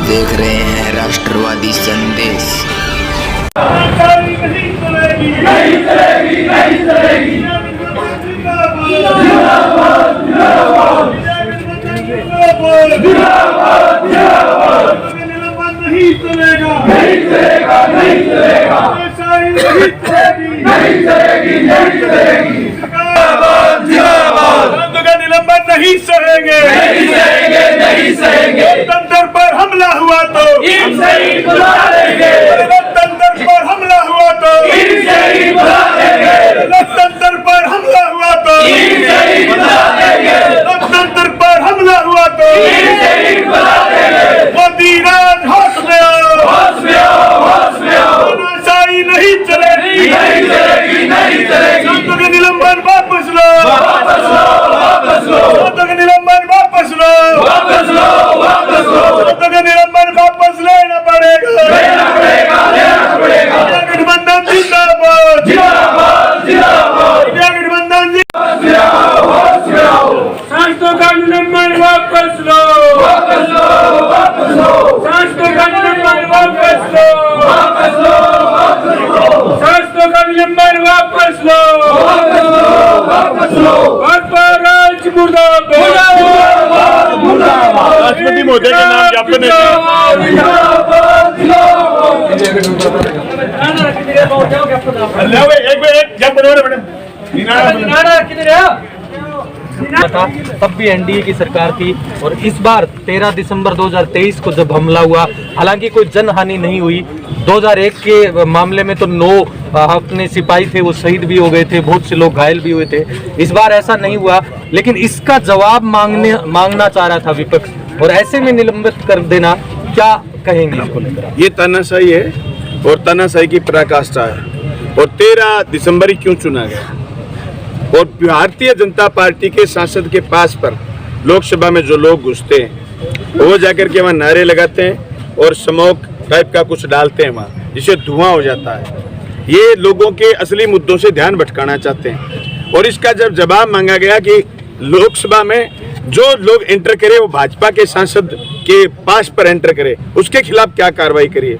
देख रहे हैं राष्ट्रवादी संदेश। निलंबन नहीं सहेंगे, नहीं सहेंगे। तंत्र पर हमला हुआ तो शहीद बुला देंगे। तंत्र पर हमला हुआ तो शहीद बुला देंगे। तंत्र पर हमला हुआ तो शहीद बुला देंगे। तंत्र पर हमला हुआ तो शहीद बुला देंगे। मोदी राज होश में आओ, होश में आओ, होश में आओ। तानाशाही नहीं चलेगी, नहीं चलेगी, नहीं चलेगी। संतों के निलंबन वापस लो, वापस लो, वापस लो। संतों के निलंबन वापस लो, वापस लो, वापस लो। संतों के निलंबन वापस लेना पड़ेगा, लेना पड़ेगा, लेना पड़ेगा। गठबंधन जिंदाबाद, जिंदाबाद, जिंदाबाद। गठबंधन जिंदाबाद। सांसदों का निलंबन वापस लो, वापस लो, वापस लो। सांसदों का निलंबन वापस लो, वापस लो, वापस लो। सांसदों का निलंबन वापस लो, वापस लो, वापस लो। राज मुर्दाबाद, मुर्दाबाद, मुर्दाबाद। राष्ट्रपति महोदय के नाम ज्ञापन है। तब भी एनडीए की सरकार थी और इस बार 13 दिसंबर 2023 को जब हमला हुआ, हालांकि कोई जनहानि नहीं हुई। 2001 के मामले में तो 9 अपने सिपाही थे वो शहीद भी हो गए थे, बहुत से लोग घायल भी हुए थे। इस बार ऐसा नहीं हुआ, लेकिन इसका जवाब मांगना चाह रहा था विपक्ष, और ऐसे में निलंबित कर देना, क्या कहेंगे इसको लेकर? ये तानाशाही है और तानाशाही की पराकाष्ठा है। और 13 दिसंबर ही क्यों चुना गया? और भारतीय जनता पार्टी के सांसद के पास पर लोकसभा में जो लोग घुसते हैं वो जाकर के वहाँ नारे लगाते हैं और स्मोक टाइप का कुछ डालते हैं वहाँ, जिससे धुआं हो जाता है। ये लोगों के असली मुद्दों से ध्यान भटकाना चाहते हैं। और इसका जब जवाब मांगा गया कि लोकसभा में जो लोग एंटर करे वो भाजपा के सांसद के पास पर एंटर करे, उसके खिलाफ क्या कार्रवाई करिए।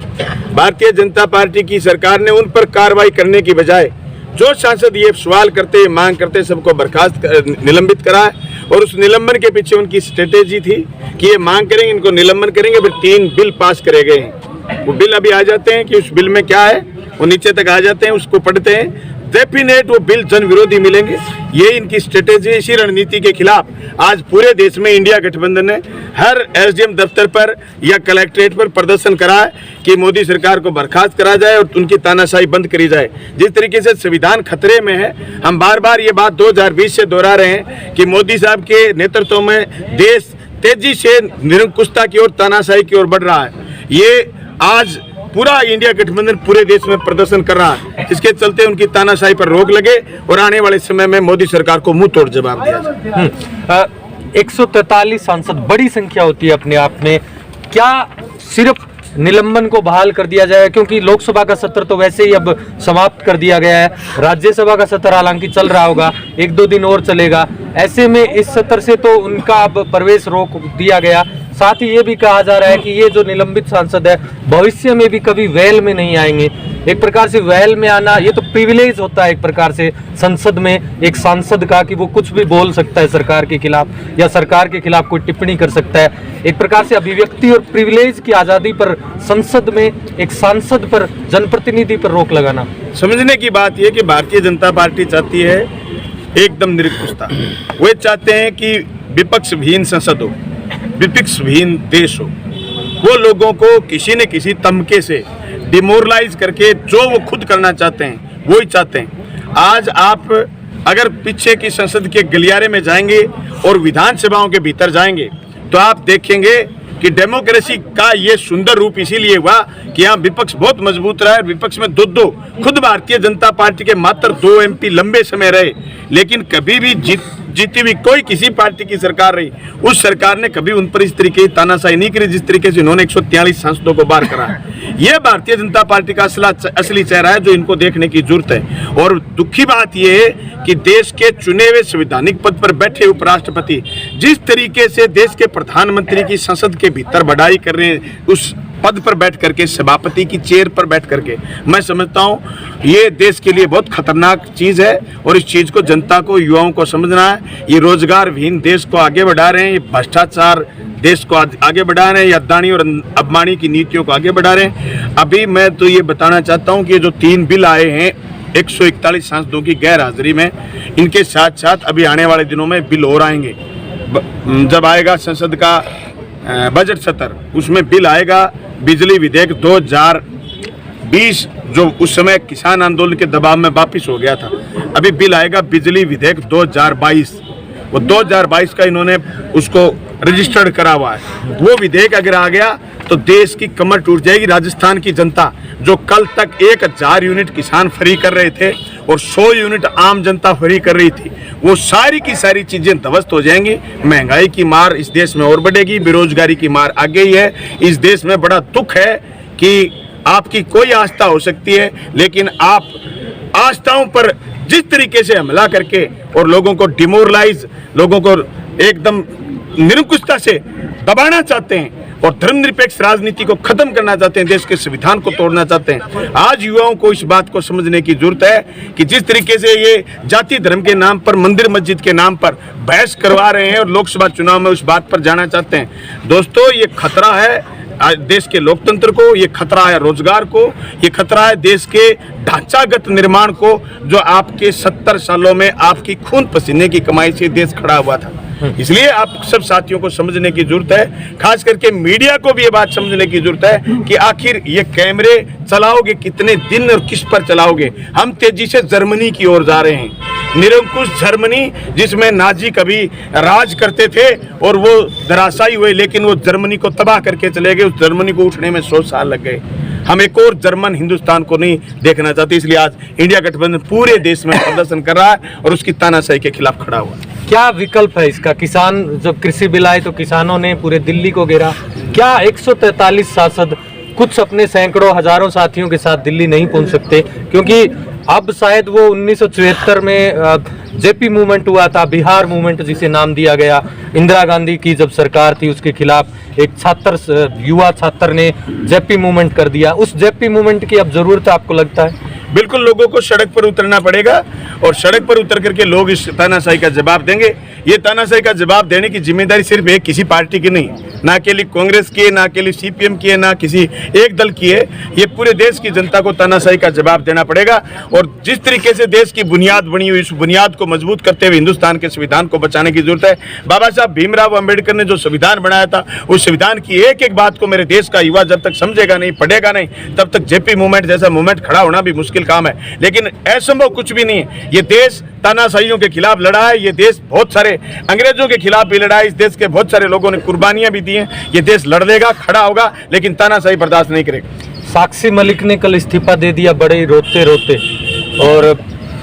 भारतीय जनता पार्टी की सरकार ने उन पर कार्रवाई करने की बजाय जो सांसद ये सवाल करते, मांग करते, सबको बर्खास्त निलंबित करा है। और उस निलंबन के पीछे उनकी स्ट्रेटेजी थी कि ये मांग करेंगे, इनको निलंबन करेंगे, फिर 3 बिल पास करे गए हैं। वो बिल अभी आ जाते हैं कि उस बिल में क्या है, वो नीचे तक आ जाते हैं, उसको पढ़ते हैं, डेफिनेट वो बिल जन विरोधी मिलेंगे। ये इनकी स्ट्रेटेजी, इसी रणनीति के खिलाफ आज पूरे देश में इंडिया गठबंधन ने हर एसडीएम दफ्तर पर या कलेक्ट्रेट पर प्रदर्शन करा है कि मोदी सरकार को बर्खास्त करा जाए और उनकी तानाशाही बंद करी जाए। जिस तरीके से संविधान खतरे में है, हम बार बार ये बात 2020 से दोहरा रहे हैं कि मोदी साहब के नेतृत्व में देश तेजी से निरंकुशता की ओर, तानाशाही की ओर बढ़ रहा है। ये आज पूरा इंडिया गठबंधन पूरे देश में प्रदर्शन कर रहा है, इसके चलते उनकी तानाशाही पर रोक लगे और आने वाले समय में मोदी सरकार को मुंह तोड़ जवाब दिया जाए। 143 सांसद बड़ी संख्या होती है अपने आप में, क्या सिर्फ निलंबन को बहाल कर दिया जाए? क्योंकि लोकसभा का सत्र तो वैसे ही अब समाप्त कर दिया गया है, राज्यसभा का सत्र हालांकि चल रहा होगा, 1-2 दिन और चलेगा। ऐसे में इस सत्र से तो उनका अब प्रवेश रोक दिया गया। साथ ही ये भी कहा जा रहा है कि ये जो निलंबित सांसद है भविष्य में भी कभी वेल में नहीं आएंगे। एक प्रकार से वेल में आना ये तो प्रिविलेज होता है एक प्रकार से संसद में एक सांसद का, कि वो कुछ भी बोल सकता है सरकार के खिलाफ या सरकार के खिलाफ कोई टिप्पणी कर सकता है। एक प्रकार से अभिव्यक्ति और प्रिविलेज की आज़ादी पर संसद में एक सांसद पर, जनप्रतिनिधि पर रोक लगाना। समझने की बात यह कि भारतीय जनता पार्टी चाहती है एकदम निरंकुशता। वे चाहते हैं कि विपक्ष विहीन संसद हो, विपक्ष विहीन देश हो। वो लोगों को किसी न किसी तमके से डिमोरलाइज करके जो वो खुद करना चाहते हैं वो ही चाहते हैं। आज आप अगर पीछे की संसद के गलियारे में जाएंगे और विधानसभाओं के भीतर जाएंगे तो आप देखेंगे कि डेमोक्रेसी का ये सुंदर रूप इसीलिए हुआ कि यहाँ विपक्ष बहुत मजबूत रहा है। विपक्ष में 2-2 खुद भारतीय जनता पार्टी के मात्र 2 MP लंबे समय रहे, लेकिन कभी भी जीती हुई कोई किसी पार्टी की सरकार रही, उस सरकार ने कभी उन पर इस तरीके की तानाशाही नहीं करी जिस तरीके से इन्होंने 143 सांसदों को बाहर करा है। यह भारतीय जनता पार्टी का असली चेहरा है जो इनको देखने की जरूरत है। और दुखी बात यह है कि देश के चुने हुए संवैधानिक पद पर बैठे उपराष्ट्रपति जिस तरीके से देश के प्रधानमंत्री की संसद के भीतर बढ़ाई कर रहे हैं, उस पद पर बैठ करके, सभापति की चेयर पर बैठ करके, मैं समझता हूं ये देश के लिए बहुत खतरनाक चीज है। और इस चीज को जनता को, युवाओं को समझना है। ये रोजगार विहीन देश को आगे बढ़ा रहे हैं, ये भ्रष्टाचार देश को आगे बढ़ा रहे हैं, ये अदानी और अंबानी की नीतियों को आगे बढ़ा रहे हैं। अभी मैं तो ये बताना चाहता हूँ कि ये जो 3 बिल आए हैं 141 सांसदों की गैर हाजिरी में, इनके साथ साथ अभी आने वाले दिनों में बिल और आएंगे। जब आएगा संसद का बजट सत्र, उसमें बिल आएगा बिजली विधेयक 2020 जो उस समय किसान आंदोलन के दबाव में वापिस हो गया था। अभी बिल आएगा बिजली विधेयक 2022, वो 2022 का इन्होंने उसको रजिस्टर्ड करा हुआ है। वो विधेयक अगर आ गया तो देश की कमर टूट जाएगी। राजस्थान की जनता जो कल तक 1000 यूनिट किसान फ्री कर रहे थे और 100 यूनिट आम जनता फ्री कर रही थी, वो सारी की सारी चीजें ध्वस्त हो जाएंगी। महंगाई की मार इस देश में और बढ़ेगी, बेरोजगारी की मार आ गई है। इस देश में बड़ा दुख है कि आपकी कोई आस्था हो सकती है, लेकिन आप आस्थाओं पर जिस तरीके से हमला करके और लोगों को डिमोरलाइज, लोगों को एकदम निरंकुशता से दबाना चाहते हैं और धर्मनिरपेक्ष राजनीति को खत्म करना चाहते हैं, देश के संविधान को तोड़ना चाहते हैं। आज युवाओं को इस बात को समझने की जरूरत है कि जिस तरीके से ये जाति धर्म के नाम पर, मंदिर मस्जिद के नाम पर बहस करवा रहे हैं और लोकसभा चुनाव में उस बात पर जाना चाहते हैं, दोस्तों ये खतरा है देश के लोकतंत्र को, ये खतरा है रोजगार को, ये खतरा है देश के ढांचागत निर्माण को, जो आपके 70 सालों में आपकी खून पसीने की कमाई से देश खड़ा हुआ था। इसलिए आप सब साथियों को समझने की जरूरत है, खास करके मीडिया को भी ये बात समझने की जरूरत है कि आखिर ये कैमरे चलाओगे कितने दिन और किस पर चलाओगे। हम तेजी से जर्मनी की ओर जा रहे हैं, निरंकुश जर्मनी जिसमें नाजी कभी राज करते थे और वो धराशायी हुए, लेकिन वो जर्मनी को तबाह करके चले गए। उस जर्मनी को उठने में 100 साल लग गए। हम एक और जर्मन हिंदुस्तान को नहीं देखना चाहते, इसलिए आज इंडिया गठबंधन पूरे देश में प्रदर्शन कर रहा है और उसकी तानाशाही के खिलाफ खड़ा हुआ है। क्या विकल्प है इसका? किसान, जब कृषि बिल आए तो किसानों ने पूरे दिल्ली को घेरा। क्या 143 सांसद कुछ अपने सैकड़ों हजारों साथियों के साथ दिल्ली नहीं पहुंच सकते? क्योंकि अब शायद वो 1974 में जेपी मूवमेंट हुआ था, बिहार मूवमेंट जिसे नाम दिया गया, इंदिरा गांधी की जब सरकार थी उसके खिलाफ एक युवा छात्र ने जेपी मूवमेंट कर दिया। उस जेपी मूवमेंट की अब जरूरत है आपको लगता है? बिल्कुल, लोगों को सड़क पर उतरना पड़ेगा और सड़क पर उतर करके लोग इस तानाशाही का जवाब देंगे। ये तानाशाही का जवाब देने की जिम्मेदारी सिर्फ एक किसी पार्टी की नहीं, ना अकेली कांग्रेस की है, ना अकेली सीपीएम की है, ना किसी एक दल की है। ये पूरे देश की जनता को तानाशाही का जवाब देना पड़ेगा। और जिस तरीके से देश की बुनियाद बनी हुई, इस बुनियाद को मजबूत करते हुए हिंदुस्तान के संविधान को बचाने की जरूरत है। बाबा साहब भीमराव अम्बेडकर ने जो संविधान बनाया था, उस संविधान की एक एक बात को मेरे देश का युवा जब तक समझेगा नहीं, पढ़ेगा नहीं, तब तक जेपी मूवमेंट जैसा मूवमेंट खड़ा होना भी मुश्किल काम है। लेकिन असंभव कुछ भी नहीं है। ये देश तानाशाहियों के खिलाफ लड़ा है, ये देश बहुत सारे अंग्रेजों के खिलाफ भी लड़ा है, इस देश के बहुत सारे लोगों ने कुर्बानियां भी दी हैं। ये देश लड़ लेगा, खड़ा होगा, लेकिन तानाशाही बर्दाश्त नहीं करेगा। साक्षी मलिक ने कल इस्तीफा दे दिया बड़े रोते रोते, और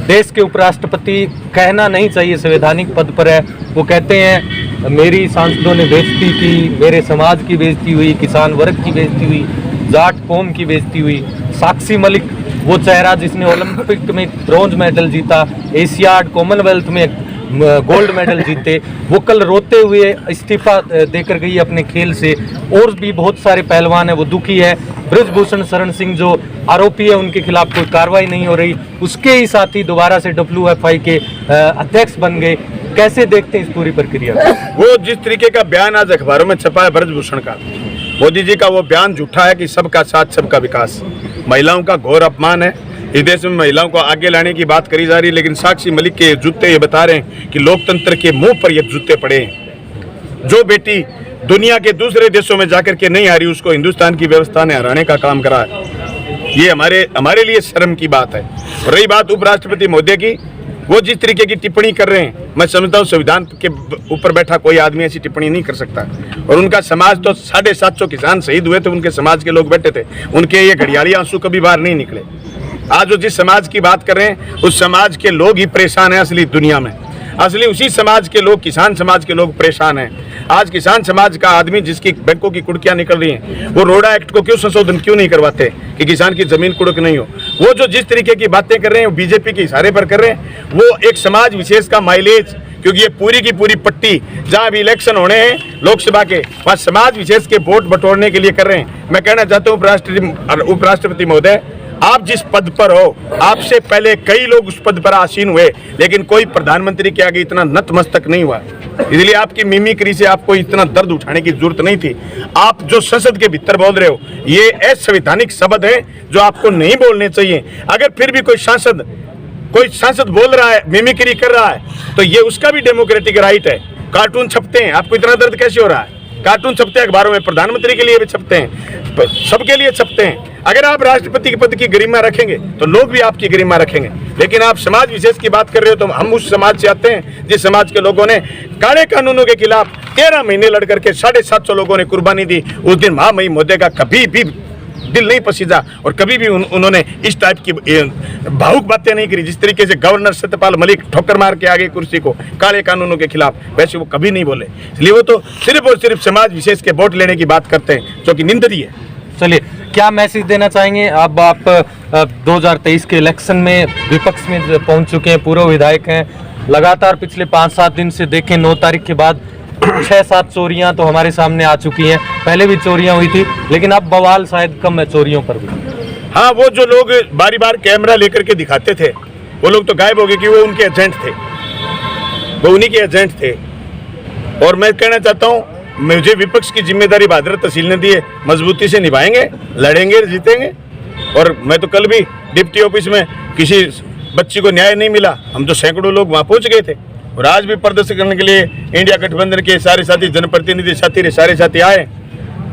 देश के उपराष्ट्रपति कहना नहीं चाहिए संवैधानिक पद पर है, वो कहते हैं मेरी सांसदों ने बेइज्जती की, मेरे समाज की बेइज्जती हुई, किसान वर्ग की बेइज्जती हुई, जाट कौम की बेइज्जती हुई। साक्षी मलिक वो चेहरा जिसने ओलंपिक में ब्रॉन्ज मेडल जीता, एशियाड, कॉमनवेल्थ में गोल्ड मेडल जीते, वो कल रोते हुए इस्तीफा देकर गई अपने खेल से। और भी बहुत सारे पहलवान हैं, वो दुखी है। ब्रजभूषण शरण सिंह जो आरोपी है, उनके खिलाफ कोई कार्रवाई नहीं हो रही, उसके ही साथी दोबारा से WFI के अध्यक्ष बन गए। कैसे देखते हैं इस पूरी प्रक्रिया को? वो जिस तरीके का बयान आज अखबारों में छपा है ब्रजभूषण का, मोदी जी का वो बयान झूठा है कि सबका साथ सबका विकास, महिलाओं का घोर अपमान है। इस देश में महिलाओं को आगे लाने की बात करी जा रही है, लेकिन साक्षी मलिक के जूते ये बता रहे हैं कि लोकतंत्र के मुंह पर ये जूते पड़े हैं। जो बेटी दुनिया के दूसरे देशों में जाकर के नहीं आ रही, उसको हिंदुस्तान की व्यवस्था ने हराने का काम करा है। ये हमारे लिए शर्म की बात है। रही बात उपराष्ट्रपति महोदय की, वो जिस तरीके की टिप्पणी कर रहे हैं, मैं समझता हूँ संविधान के ऊपर बैठा कोई आदमी ऐसी टिप्पणी नहीं कर सकता। और उनका समाज तो 750 किसान शहीद हुए थे, उनके समाज के लोग बैठे थे, उनके ये घड़ियाली आंसू कभी बाहर नहीं निकले। आज वो जिस समाज की बात कर रहे हैं, उस समाज के लोग ही परेशान हैं असली दुनिया में। असली उसी समाज के लोग, किसान समाज के लोग परेशान हैं। आज किसान समाज का आदमी जिसकी बैंकों की कुड़कियां निकल रही हैं, वो रोडा एक्ट को क्यों संशोधन क्यों नहीं करवाते कि किसान की जमीन कुड़क नहीं हो। वो जो जिस तरीके की बातें कर रहे हैं, वो बीजेपी के इशारे पर कर रहे हैं। वो एक समाज विशेष का माइलेज, क्योंकि ये पूरी की पूरी पट्टी जहां भी इलेक्शन होने हैं लोकसभा के, वहां समाज विशेष के वोट बटोरने के लिए कर रहे हैं। मैं कहना चाहता हूँ उपराष्ट्रपति महोदय, आप जिस पद पर हो, आपसे पहले कई लोग उस पद पर आसीन हुए, लेकिन कोई प्रधानमंत्री के आगे इतना नतमस्तक नहीं हुआ। इसलिए आपकी मिमिक्री से आपको इतना दर्द उठाने की जरूरत नहीं थी। आप जो संसद के भीतर बोल रहे हो, ये असंवैधानिक शब्द है जो आपको नहीं बोलने चाहिए। अगर फिर भी कोई सांसद बोल रहा है, मिमिक्री कर रहा है, तो ये उसका भी डेमोक्रेटिक राइट है। कार्टून छपते हैं, आपको इतना दर्द कैसे हो रहा है? कार्टून छपते हैं अखबारों में, प्रधानमंत्री के लिए भी छपते हैं, सबके लिए छपते हैं। अगर आप राष्ट्रपति के पद की गरिमा रखेंगे तो लोग भी आपकी गरिमा रखेंगे। लेकिन आप समाज विशेष की बात कर रहे हो, तो हम उस समाज से आते हैं जिस समाज के लोगों ने काले कानूनों के खिलाफ 13 महीने लड़ करके 750 लोगों ने कुर्बानी दी। उस दिन महामहिम महोदय का कभी भी दिल नहीं पसीजा और कभी भी उन्होंने इस टाइप की भावुक बातें नहीं करी। जिस तरीके से गवर्नर सत्यपाल मलिक ठोकर मार के आगे कुर्सी को काले कानूनों के खिलाफ, वैसे वो कभी नहीं बोले। इसलिए वो तो सिर्फ और सिर्फ समाज विशेष के वोट लेने की बात करते हैं, जो कि निंदनीय है। चलिए, क्या मैसेज देना चाहेंगे? अब आप 2023 के इलेक्शन में विपक्ष में पहुंच चुके हैं, पूर्व विधायक हैं, लगातार पिछले 5-7 दिन से देखें 9 तारीख के बाद 6-7 चोरियां तो हमारे सामने आ चुकी हैं। पहले भी चोरियां हुई थी, लेकिन अब बवाल शायद कम है चोरियों पर भी। हाँ, वो जो लोग बारी बार कैमरा लेकर के दिखाते थे, वो लोग तो गायब हो गए कि वो उनके एजेंट थे, वो उन्हीं के एजेंट थे। और मैं कहना चाहता हूँ, मुझे विपक्ष की जिम्मेदारी बहादुर तहसील ने दी है, मजबूती से निभाएंगे, लड़ेंगे, जीतेंगे। और मैं तो कल भी डिप्टी ऑफिस में किसी बच्ची को न्याय नहीं मिला, हम तो सैकड़ों लोग वहाँ पहुँच गए थे। और आज भी प्रदर्शन करने के लिए इंडिया गठबंधन के सारे साथी, जनप्रतिनिधि साथी, सारे साथी आए।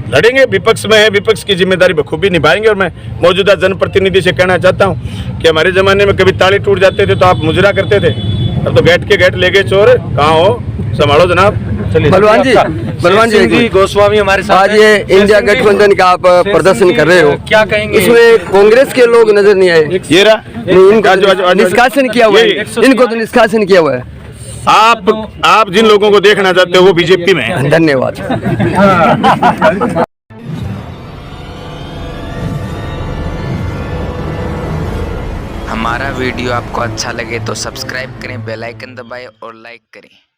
लड़ेंगे, विपक्ष में है, विपक्ष की जिम्मेदारी बखूबी निभाएंगे। और मैं मौजूदा जनप्रतिनिधि से कहना चाहता हूँ कि हमारे ज़माने में कभी ताले टूट जाते थे तो आप मुजरा करते थे, अब तो गेट के गेट ले गए चोर। कहाँ हो, संभालो जनाब। बलवान जी गोस्वामी हमारे साथ। आज ये इंडिया गठबंधन का आप प्रदर्शन कर रहे हो, क्या कहेंगे? इसमें कांग्रेस के लोग नजर नहीं आए। ये रहा, निष्कासन किया हुआ है, इनको तो निष्कासन किया हुआ है। आप जिन लोगों को देखना चाहते हो वो बीजेपी में है। धन्यवाद। हमारा वीडियो आपको अच्छा लगे तो सब्सक्राइब करें, बेल आइकन दबाएं और लाइक करें।